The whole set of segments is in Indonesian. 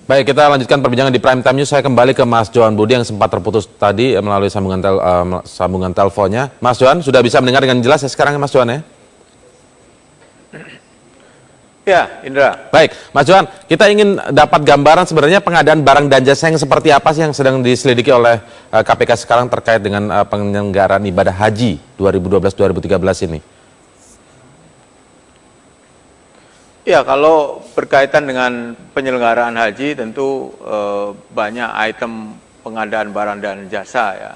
Baik, kita lanjutkan perbincangan di Prime Time News. Saya kembali ke Mas Johan Budi yang sempat terputus tadi melalui sambungan teleponnya. Mas Johan, sudah bisa mendengar dengan jelas ya sekarang Mas Johan ya? Ya, Indra. Baik, Mas Johan, kita ingin dapat gambaran sebenarnya pengadaan barang dan jasa yang seperti apa sih yang sedang diselidiki oleh KPK sekarang terkait dengan penyelenggaraan ibadah haji 2012-2013 ini? Ya, kalau berkaitan dengan penyelenggaraan haji tentu banyak item pengadaan barang dan jasa ya.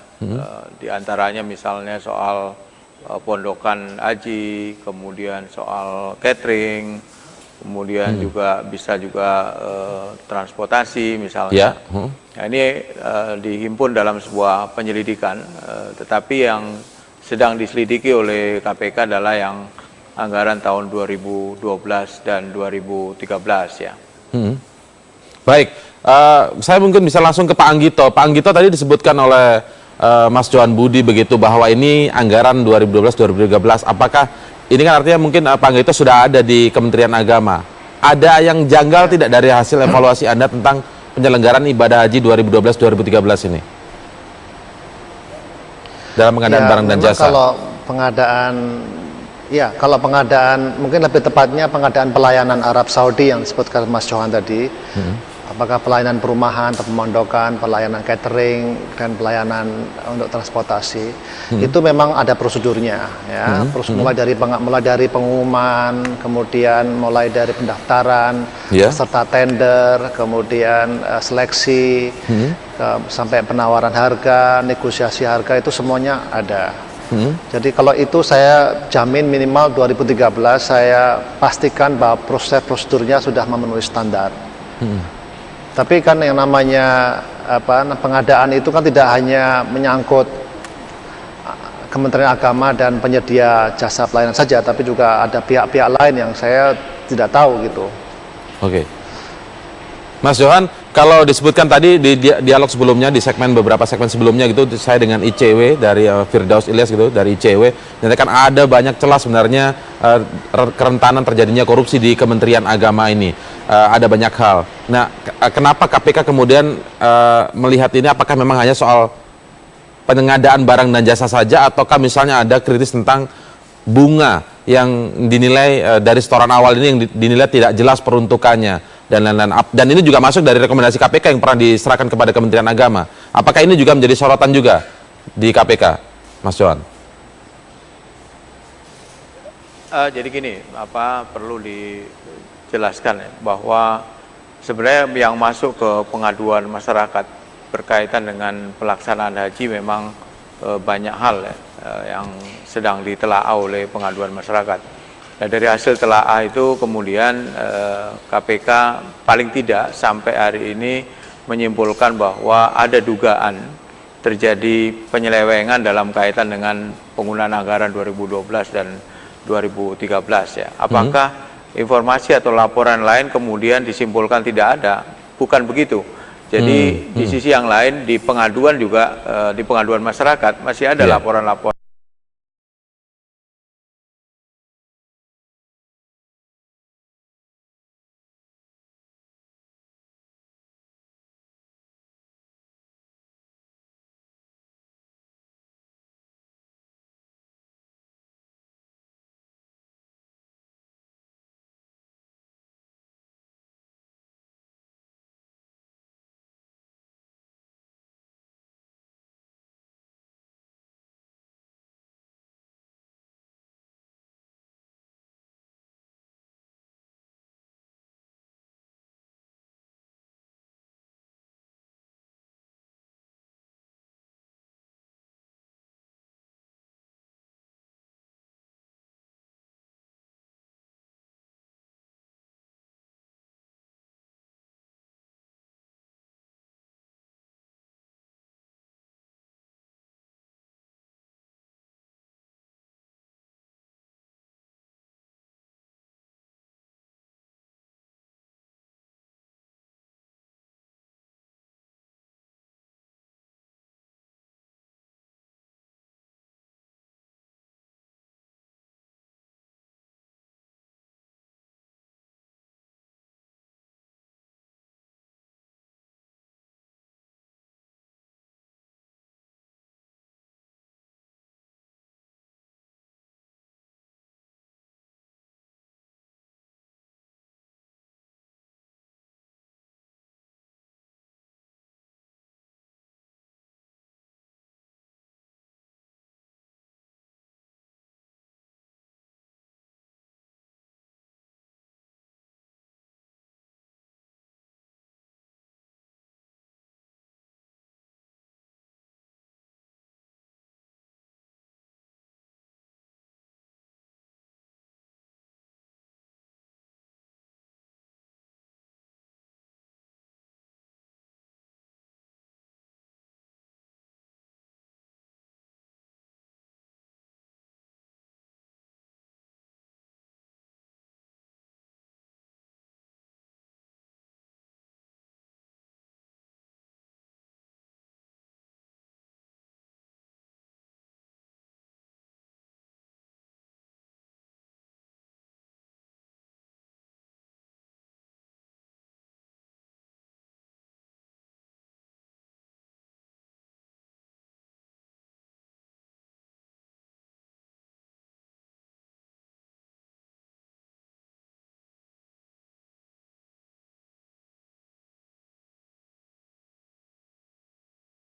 Di antaranya misalnya soal pondokan haji, kemudian soal catering, kemudian juga bisa juga transportasi misalnya. Nah, ini dihimpun dalam sebuah penyelidikan, tetapi yang sedang diselidiki oleh KPK adalah yang anggaran tahun 2012 dan 2013 ya. Baik, saya mungkin bisa langsung ke Pak Anggito. Pak Anggito tadi disebutkan oleh Mas Johan Budi begitu bahwa ini anggaran 2012-2013. Apakah ini kan artinya mungkin Pak Anggito sudah ada di Kementerian Agama. Ada yang janggal tidak dari hasil evaluasi Anda tentang penyelenggaraan ibadah haji 2012-2013 ini? Dalam pengadaan barang dan jasa. Kalau pengadaan, mungkin lebih tepatnya pengadaan pelayanan Arab Saudi yang disebutkan Mas Johan tadi, apakah pelayanan perumahan, pemondokan, pelayanan catering, dan pelayanan untuk transportasi, itu memang ada prosedurnya, ya. Mulai dari pengumuman, kemudian mulai dari pendaftaran, serta tender, kemudian seleksi, sampai penawaran harga, negosiasi harga, itu semuanya ada. Jadi kalau itu saya jamin minimal 2013 saya pastikan bahwa proses prosedurnya sudah memenuhi standar. Tapi kan yang namanya pengadaan itu kan tidak hanya menyangkut Kementerian Agama dan penyedia jasa pelayanan saja, tapi juga ada pihak-pihak lain yang saya tidak tahu gitu. Oke. Mas Johan, kalau disebutkan tadi di dialog sebelumnya, di beberapa segmen sebelumnya gitu, saya dengan ICW dari Firdaus Ilyas gitu, dari ICW, nyatakan ada banyak celah sebenarnya kerentanan terjadinya korupsi di Kementerian Agama ini. Ada banyak hal. Nah, kenapa KPK kemudian melihat ini, apakah memang hanya soal pengadaan barang dan jasa saja, ataukah misalnya ada kritis tentang bunga yang dinilai dari setoran awal ini yang dinilai tidak jelas peruntukannya? Dan lain-lain. Dan ini juga masuk dari rekomendasi KPK yang pernah diserahkan kepada Kementerian Agama. Apakah ini juga menjadi sorotan juga di KPK, Mas Johan? Jadi gini, perlu dijelaskan ya, bahwa sebenarnya yang masuk ke pengaduan masyarakat berkaitan dengan pelaksanaan haji memang banyak hal ya, yang sedang ditelaah oleh pengaduan masyarakat. Nah, dari hasil telaah itu kemudian KPK paling tidak sampai hari ini menyimpulkan bahwa ada dugaan terjadi penyelewengan dalam kaitan dengan penggunaan anggaran 2012 dan 2013 ya. Apakah informasi atau laporan lain kemudian disimpulkan tidak ada? Bukan begitu. Jadi di sisi yang lain di pengaduan juga di pengaduan masyarakat masih ada laporan-laporan